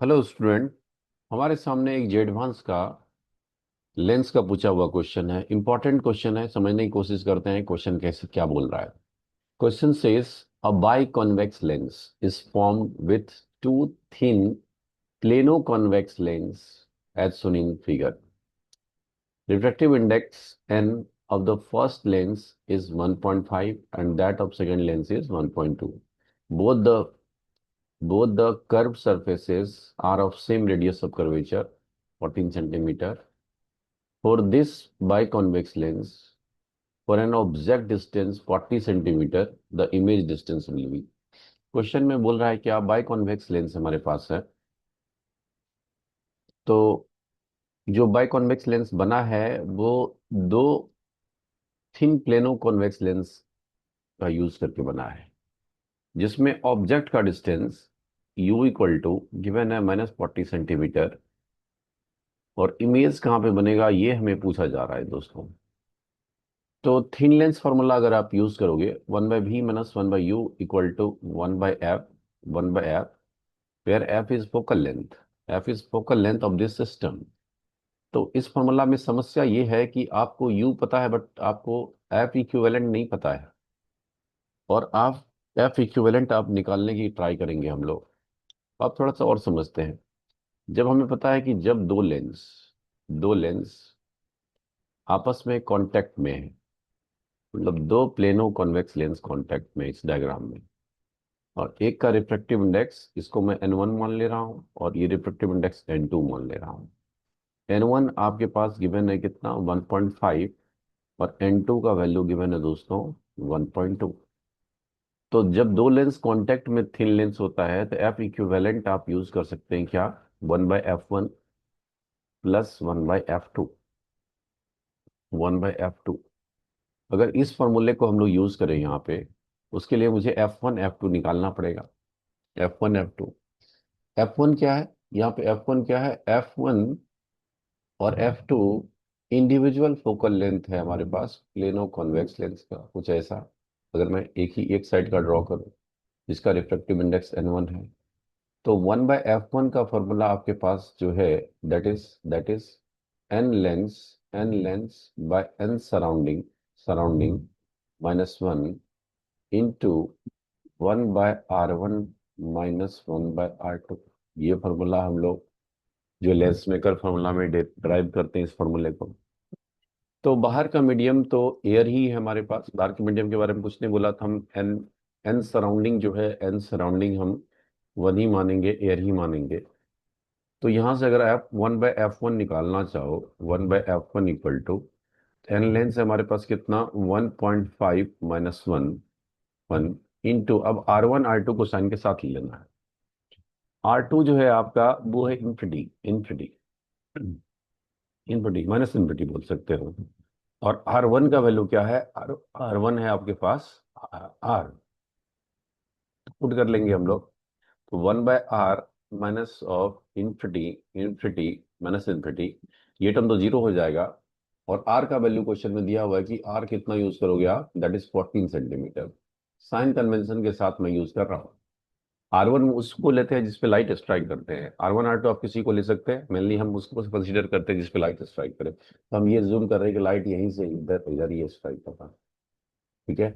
Hello student. हमारे सामने एक जेडवांस का लेंस का पूछा हुआ क्वेश्चन है। इंपॉर्टेंट क्वेश्चन है, समझने की कोशिश करते हैं क्वेश्चन कैसे क्या बोल रहा है। Question says a biconvex lens is formed with two thin plano convex lens as shown in figure. Refractive index n of the first lens is 1.5 and that of second lens is 1.2. Both the both the curved surfaces are of same radius of curvature, 14 centimeter. For this biconvex lens, for an object distance 40 centimeter, the image distance will be. Question में बोल रहा है कि आप biconvex lens हमारे पास है। तो जो बाइकॉन्वेक्स लेंस बना है वो दो थिन प्लेनो कॉन्वेक्स लेंस का यूज करके बना है, जिसमें ऑब्जेक्ट का distance u equal to given है -40 सेंटीमीटर। और इमेज कहाँ पे बनेगा ये हमें पूछा जा रहा है दोस्तों। तो थिन लेंस फॉर्मूला अगर आप यूज करोगे 1/v-1/u equal to 1/f, 1/f, where f is focal length, f is focal length of this system. तो इस फॉर्मूला में समस्या ये है कि आपको u पता है बट आपको f इक्विवेलेंट नहीं पता है। और आप f इक्विवेलेंट आप निकालने की ट्राई करेंगे हम लोग। आप थोड़ा सा और समझते हैं। जब हमें पता है कि जब दो लेंस आपस में कांटेक्ट में है, मतलब दो प्लेनो कॉन्वेक्स लेंस कांटेक्ट में इस डायग्राम में, और एक का रिफ्रैक्टिव इंडेक्स इसको मैं n1 मान ले रहा हूँ और ये रिफ्रैक्टिव इंडेक्स n2 मान ले रहा हूँ। n1 आपके पास गिवन है कितना 1.5 और n2 का वैल्यू गिवन है दोस्तों 1.2। तो जब दो लेंस कांटेक्ट में थिन लेंस होता है तो f इक्विवेलेंट आप यूज कर सकते हैं क्या, 1/f1 प्लस 1/f2, 1/f2। अगर इस फॉर्मूले को हम लोग यूज करें यहाँ पे, उसके लिए मुझे f1 f2 निकालना पड़ेगा। f1 f2, f1 क्या है यहाँ पे, f1 क्या है, f1 और f2 इंडिविजुअल फोकल लेंथ है हमारे पास प्लेनो कॉन्वेक्स लेंस का, कुछ ऐसा। अगर मैं एक साइड का ड्रॉ करूं जिसका रिफ्रैक्टिव इंडेक्स n1 है, तो 1/f1 का फॉर्मूला आपके पास जो है that is n lens by n surrounding -1 into 1/r1 -1/r2। ये फॉर्मूला हम लोग जो लेंस मेकर फॉर्मूला में ड्राइव करते हैं इस फॉर्मूले को। तो बाहर का मीडियम तो एयर ही है हमारे पास, बाहर के मीडियम के बारे में कुछ नहीं बोला था। हम एन एन सराउंडिंग जो है, एन सराउंडिंग हम वन ही मानेंगे, एयर ही मानेंगे। तो यहाँ से अगर आप 1/f1 निकालना चाहो, 1/f1 equal to N lens है हमारे पास कितना 1.5 -1 इंटू, अब R1 R2 को साइन के साथ ही लेना है। R2 जो है आपका वो है इन्फिनिटी, इन्फिनिटी माइनस इन्फिनिटी बोल सकते हो। और R1 का वैल्यू क्या है, R1 है आपके पास R, पुट कर लेंगे हम लोग। तो 1/r minus of infinity, infinity minus infinity, ये टर्म तो जीरो हो जाएगा। और r का वैल्यू क्वेश्चन में दिया हुआ है कि r कितना यूज करोगे आप, that is 14 centimetre. Sign convention के साथ मैं यूज कर रहा हूँ। R1 उसको लेते हैं जिसपे लाइट स्ट्राइक करते हैं, R1 R2 आप किसी को ले सकते हैं, मेनली हम उसको कंसीडर करते हैं जिसपे लाइट स्ट्राइक करे। तो हम ये जूम कर रहे हैं कि लाइट यहीं से इधर इधर ये स्ट्राइक करता है। ठीक है।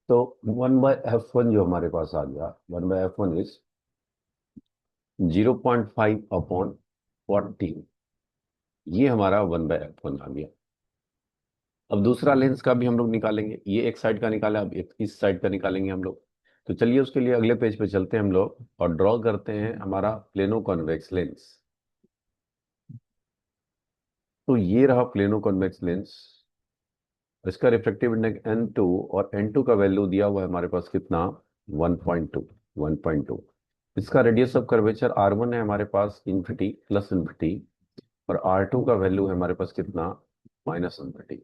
तो 1/f1 जो हमारे पास आ गया, 1/f1 इज 0.5/14। ये हमारा 1/f1 आ गया। अब दूसरा लेंस का भी हम लोग निकालेंगे, ये एक साइड का निकाला, अब एक इस साइड का निकालेंगे हम लोग। तो चलिए उसके लिए अगले पेज पे चलते हैं हम लोग और ड्रॉ करते हैं हमारा प्लेनो कॉन्वेक्स लेंस। तो ये रहा प्लेनो कॉन्वेक्स लेंस, इसका रिफ्रैक्टिव इंडेक्स n2 और n2 का वैल्यू दिया हुआ है हमारे पास कितना 1.2, 1.2। इसका रेडियस ऑफ कर्वेचर R1 है हमारे पास इन्फिनिटी प्लस इन्फिनिटी, और R2 का वैल्यू है हमारे पास कितना माइनस इन्फिनिटी।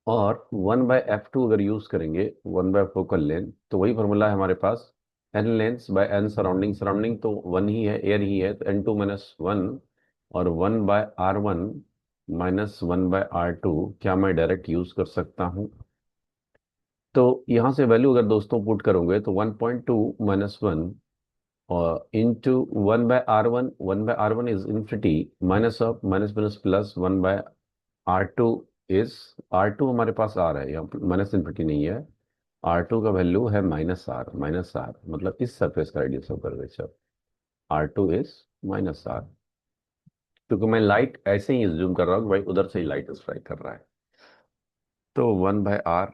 और 1/f2 अगर यूज करेंगे, 1 बाय फोकल लेंथ, तो वही फॉर्मूला है हमारे पास n lens by n surrounding, surrounding तो वन ही है, एयर ही है, तो n2 -1 और 1/r1 -1/r2 क्या मैं डायरेक्ट यूज कर सकता हूँ। तो यहाँ से वैल्यू अगर दोस्तों पुट करोगे तो 1.2 -1 और into 1/r1, 1/r1 is infinity, minus of minus minus plus 1/r2 is, r2 हमारे पास आ रहा है, यहाँ माइनस इन्फिनिटी नहीं है, r2 का वैल्यू है -r, -r मतलब इस सरफेस का radius of curvature, r2 is -r। क्योंकि मैं लाइट ऐसे ही ज्यूम कर रहा हूँ कि भाई उधर से ही लाइट स्ट्राइक कर रहा है, तो 1/r,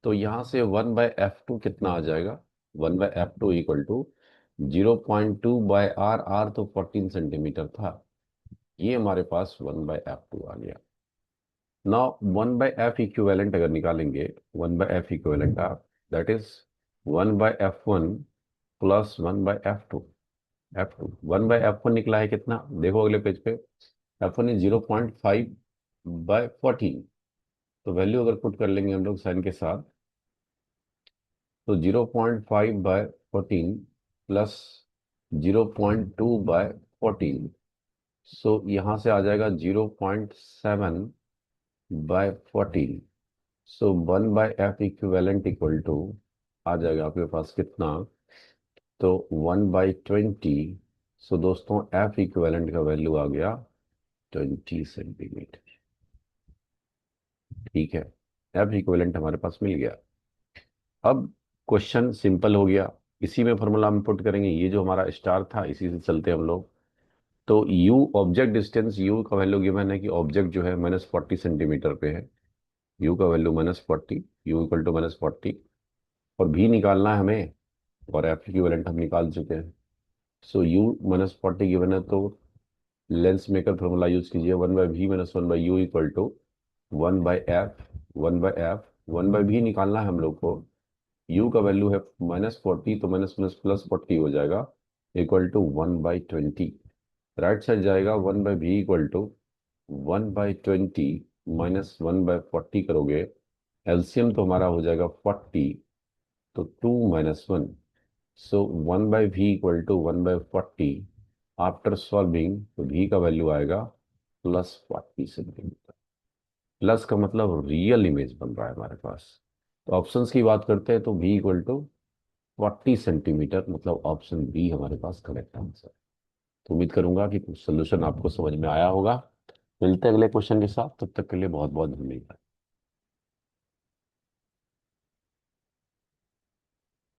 तो यहाँ से 1/f2 कितना आ जाएगा, 1/f2 equal to 0.2/r, r तो 14 सेंटीमीटर था, ये हमारे पास 1/f2 आ गया। नाउ 1/f इक्विवेलेंट अगर निकालेंगे, 1/f इक्विवेलेंट आप, that is 1/f1 plus 1/f2, f2 1/f1 निकला है कितना, देखो अगले पेज पे, f1 इज 0.5/14, तो वैल्यू अगर पुट कर लेंगे हम लोग साइन के साथ, तो 0.5/14 प्लस 0.2/14, सो यहाँ से आ जाएगा 0.7/14, सो 1/f इक्विवेलेंट इक्वल टू आ जाएगा आपके पास कितना, तो 1/20, सो दोस्तों f इक्विवेलेंट का वैल्यू आ गया 20 सेंटीमीटर। ठीक है, f इक्विवेलेंट हमारे पास मिल गया। अब क्वेश्चन सिंपल हो गया, इसी में फॉर्मूला हम पुट करेंगे, ये जो हमारा स्टार था इसी से चलते हैं हम लोग। तो u ऑब्जेक्ट डिस्टेंस, u का वैल्यू गिवन है कि ऑब्जेक्ट जो है -40 सेंटीमीटर पे है, u का वैल्यू -40, u इक्वल टू -40, और v निकालना है हमें, और f इक्विवेलेंट हम निकाल चुके हैं। सो u -40 गिवन है, तो लेंस मेकर फॉर्मूला यूज कीजिए, 1/v minus 1/u equal to 1/f, 1/f, 1/v निकालना है हम लोग को, u का वैल्यू है -40, तो माइनस माइनस प्लस 40 हो जाएगा, इक्वल टू 1/20, राइट साइड जाएगा, 1/v इक्वल टू 1/20 माइनस 1/40 करोगे, एलसीएम तो हमारा हो जाएगा 40, तो 2 minus 1, so 1/v equal to 1/40, after solving तो v का वैल्यू आएगा +40 सेंटीमीटर। प्लस का मतलब रियल इमेज बन रहा है हमारे पास। तो ऑप्शंस की बात करते हैं, तो v इक्वल टू 40 सेंटीमीटर, मतलब ऑप्शन बी हमारे पास करेक्ट आंसर। तो उम्मीद करूंगा कि सोल्यूशन आपको समझ में आया होगा। मिलते हैं अगले क्वेश्चन के साथ, तब तक के लिए बहुत बहुत धन्यवाद।